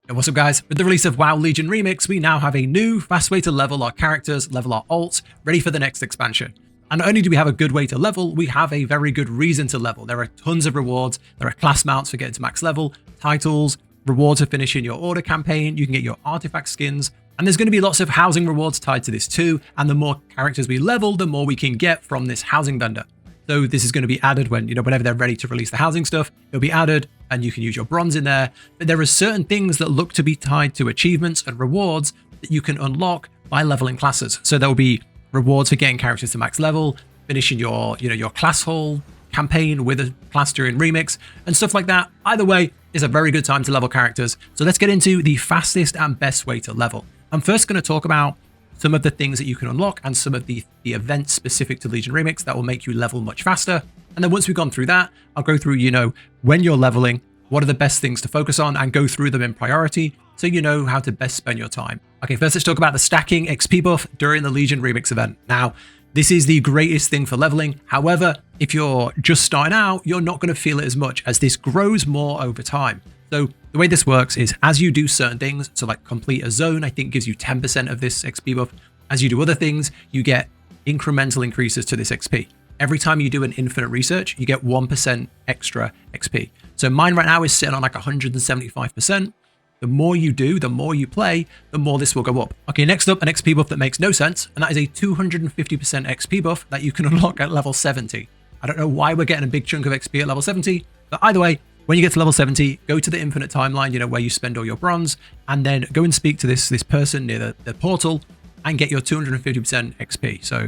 Hey, what's up guys? With the release of WoW Legion Remix, we now have a new, fast way to level our characters, level our alts, ready for the next expansion. And not only do we have a good way to level, we have a very good reason to level. There are tons of rewards, there are class mounts for getting to max level, titles, rewards for finishing your order campaign, you can get your artifact skins, and there's going to be lots of housing rewards tied to this too, and the more characters we level, the more we can get from this housing vendor. So this is going to be added when, whenever they're ready to release the housing stuff, it'll be added and you can use your bronze in there. But there are certain things that look to be tied to achievements and rewards that you can unlock by leveling classes. So there will be rewards for getting characters to max level, finishing your, your class haul campaign with a class during Remix and stuff like that. Either way, is a very good time to level characters. So let's get into the fastest and best way to level. I'm first going to talk about some of the things that you can unlock and some of the events specific to Legion Remix that will make you level much faster. And then once we've gone through that, I'll go through, when you're leveling, what are the best things to focus on and go through them in priority so you know how to best spend your time. Okay, first let's talk about the stacking XP buff during the Legion Remix event. Now, this is the greatest thing for leveling. However, if you're just starting out, you're not going to feel it as much as this grows more over time. So the way this works is as you do certain things, so like complete a zone, I think gives you 10% of this XP buff. As you do other things, you get incremental increases to this XP. Every time you do an infinite research, you get 1% extra XP. So mine right now is sitting on like 175%. The more you do, the more you play, the more this will go up. Okay, next up, an XP buff that makes no sense, and that is a 250% XP buff that you can unlock at level 70. I don't know why we're getting a big chunk of XP at level 70, but either way, when you get to level 70, go to the infinite timeline, where you spend all your bronze, and then go and speak to this person near the portal and get your 250% XP. So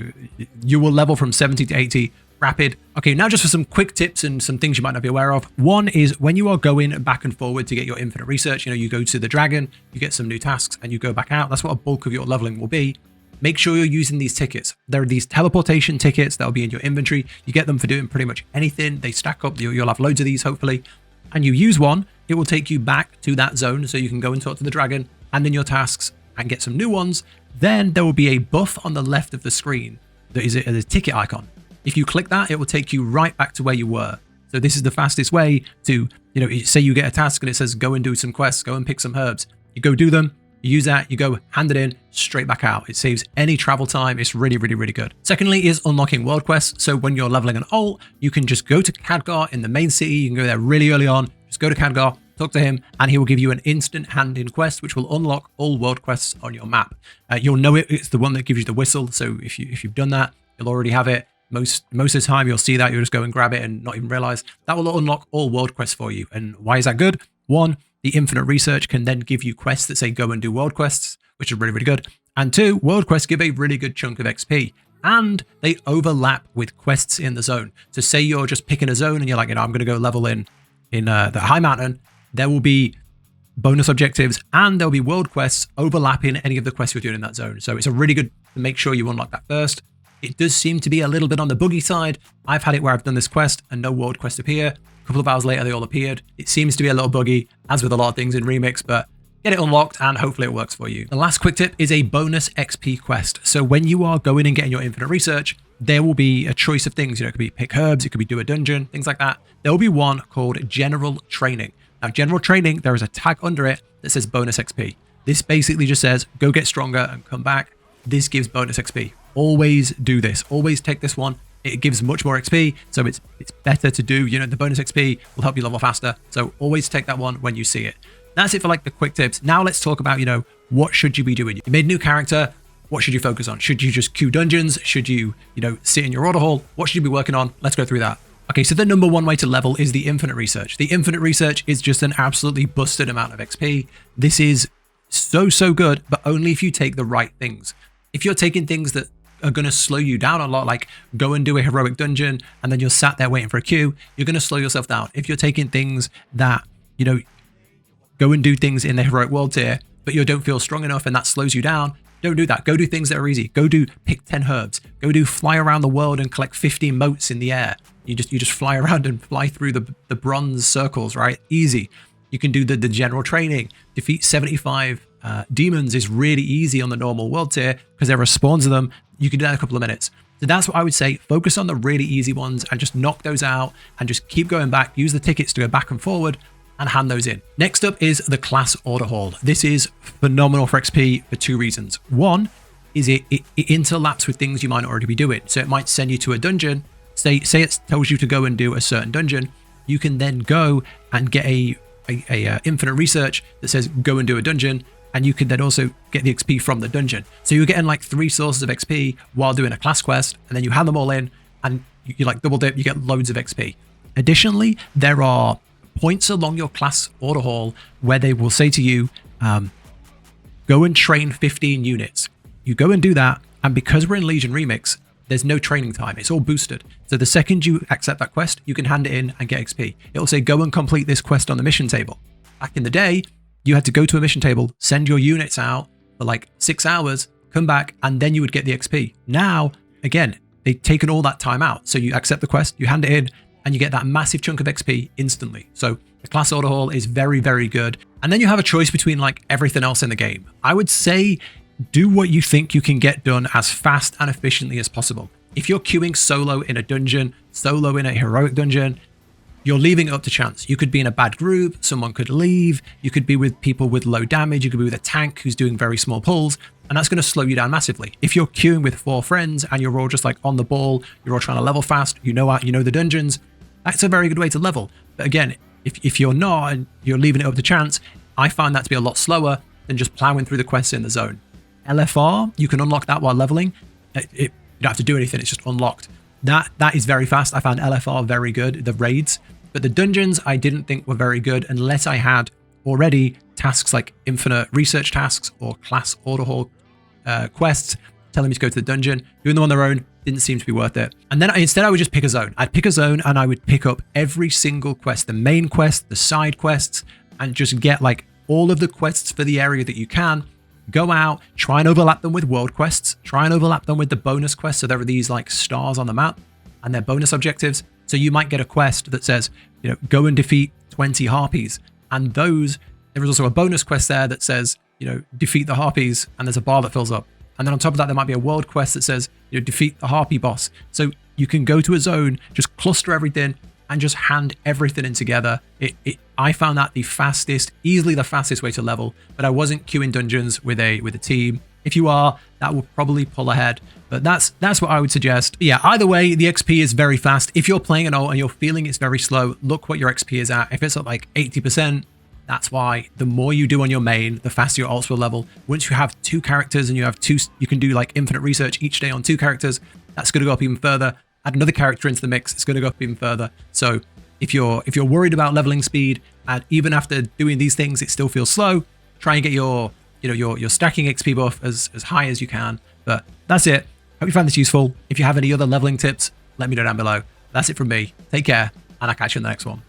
you will level from 70 to 80 rapid. Okay, now just for some quick tips and some things you might not be aware of. One is when you are going back and forward to get your infinite research, you go to the dragon, you get some new tasks and you go back out. That's what a bulk of your leveling will be. Make sure you're using these tickets. There are these teleportation tickets that will be in your inventory. You get them for doing pretty much anything. They stack up. You'll have loads of these, hopefully. And you use one, it will take you back to that zone so you can go and talk to the dragon, hand in your tasks and get some new ones. Then there will be a buff on the left of the screen that is a ticket icon. If you click that, it will take you right back to where you were. So this is the fastest way to, say you get a task and it says go and do some quests, go and pick some herbs. You go do them, you use that, you go hand it in, straight back out. It saves any travel time. It's really, really, really good. Secondly is unlocking world quests. So when you're leveling an alt, you can just go to Khadgar in the main city. You can go there really early on. Just go to Khadgar, talk to him, and he will give you an instant hand-in quest, which will unlock all world quests on your map. You'll know it. It's the one that gives you the whistle. So if you've done that, you'll already have it. Most of the time, you'll see that. You'll just go and grab it and not even realize. That will unlock all world quests for you. And why is that good? One, the infinite research can then give you quests that say go and do world quests, which is really, really good. And two, world quests give a really good chunk of XP. And they overlap with quests in the zone. So say you're just picking a zone and you're like, I'm going to go level in the high mountain. There will be bonus objectives and there'll be world quests overlapping any of the quests you're doing in that zone. So it's a really good to make sure you unlock that first. It does seem to be a little bit on the buggy side. I've had it where I've done this quest and no world quest appear. A couple of hours later, they all appeared. It seems to be a little buggy, as with a lot of things in Remix, but get it unlocked and hopefully it works for you. The last quick tip is a bonus XP quest. So when you are going and getting your infinite research, there will be a choice of things. It could be pick herbs, it could be do a dungeon, things like that. There will be one called General Training. Now, General Training, there is a tag under it that says bonus XP. This basically just says, go get stronger and come back. This gives bonus XP. Always do this. Always take this one. It gives much more XP, so it's better to do. The bonus XP will help you level faster. So always take that one when you see it. That's it for like the quick tips. Now let's talk about, what should you be doing? You made a new character. What should you focus on? Should you just queue dungeons? Should you, sit in your order hall? What should you be working on? Let's go through that. Okay, so the number one way to level is the infinite research. The infinite research is just an absolutely busted amount of XP. This is so good, but only if you take the right things. If you're taking things that are going to slow you down a lot, like go and do a heroic dungeon and then you're sat there waiting for a queue, you're going to slow yourself down. If you're taking things that, go and do things in the heroic world tier, but you don't feel strong enough and that slows you down, don't do that. Go do things that are easy. Go do pick 10 herbs. Go do fly around the world and collect 50 motes in the air. You just fly around and fly through the bronze circles, right? Easy. You can do the general training. Defeat 75 demons is really easy on the normal world tier because there are spawns of them. You can do that in a couple of minutes. So that's what I would say. Focus on the really easy ones and just knock those out and just keep going back. Use the tickets to go back and forward and hand those in. Next up is the class order hall. This is phenomenal for XP for 2 reasons. One is it interlaps with things you might already be doing. So it might send you to a dungeon. Say it tells you to go and do a certain dungeon. You can then go and get a infinite research that says go and do a dungeon, and you can then also get the XP from the dungeon. So you're getting like 3 sources of XP while doing a class quest, and then you hand them all in, and you like double dip, you get loads of XP. Additionally, there are points along your class order hall where they will say to you, go and train 15 units. You go and do that, and because we're in Legion Remix, there's no training time. It's all boosted. So the second you accept that quest, you can hand it in and get XP. It'll say, go and complete this quest on the mission table. Back in the day, you had to go to a mission table, send your units out for like 6 hours, come back, and then you would get the XP. Now, again, they've taken all that time out. So you accept the quest, you hand it in, and you get that massive chunk of XP instantly. So the class order hall is very, very good. And then you have a choice between like everything else in the game. I would say do what you think you can get done as fast and efficiently as possible. If you're queuing solo in a dungeon, solo in a heroic dungeon, you're leaving it up to chance. You could be in a bad group, someone could leave, you could be with people with low damage, you could be with a tank who's doing very small pulls, and that's going to slow you down massively. If you're queuing with 4 friends and you're all just like on the ball, you're all trying to level fast, you know the dungeons, that's a very good way to level. But again, if you're not and you're leaving it up to chance, I find that to be a lot slower than just plowing through the quests in the zone. LFR, you can unlock that while leveling. You don't have to do anything, it's just unlocked. That is very fast. I found LFR very good, the raids. But the dungeons I didn't think were very good unless I had already tasks like infinite research tasks or class order hall quests telling me to go to the dungeon. Doing them on their own didn't seem to be worth it. And then instead I would just pick a zone. I'd pick a zone and I would pick up every single quest, the main quest, the side quests, and just get like all of the quests for the area that you can. Go out, try and overlap them with world quests, try and overlap them with the bonus quests. So there are these like stars on the map and they're bonus objectives. So you might get a quest that says, go and defeat 20 harpies. And there is also a bonus quest there that says, defeat the harpies, and there's a bar that fills up. And then on top of that, there might be a world quest that says, defeat the harpy boss. So you can go to a zone, just cluster everything and just hand everything in together. I found that easily the fastest way to level, but I wasn't queuing dungeons with a team. If you are, that will probably pull ahead, but that's what I would suggest. But yeah, either way, the XP is very fast. If you're playing an ult and you're feeling it's very slow, look what your XP is at. If it's at like 80%, that's why the more you do on your main, the faster your ults will level. Once you have 2 characters and you can do like infinite research each day on 2 characters, that's going to go up even further. Add another character into the mix, it's going to go up even further. So if you're worried about leveling speed, and even after doing these things, it still feels slow, try and get your stacking XP buff as high as you can. But that's it. Hope you found this useful. If you have any other leveling tips, let me know down below. That's it from me. Take care, and I'll catch you in the next one.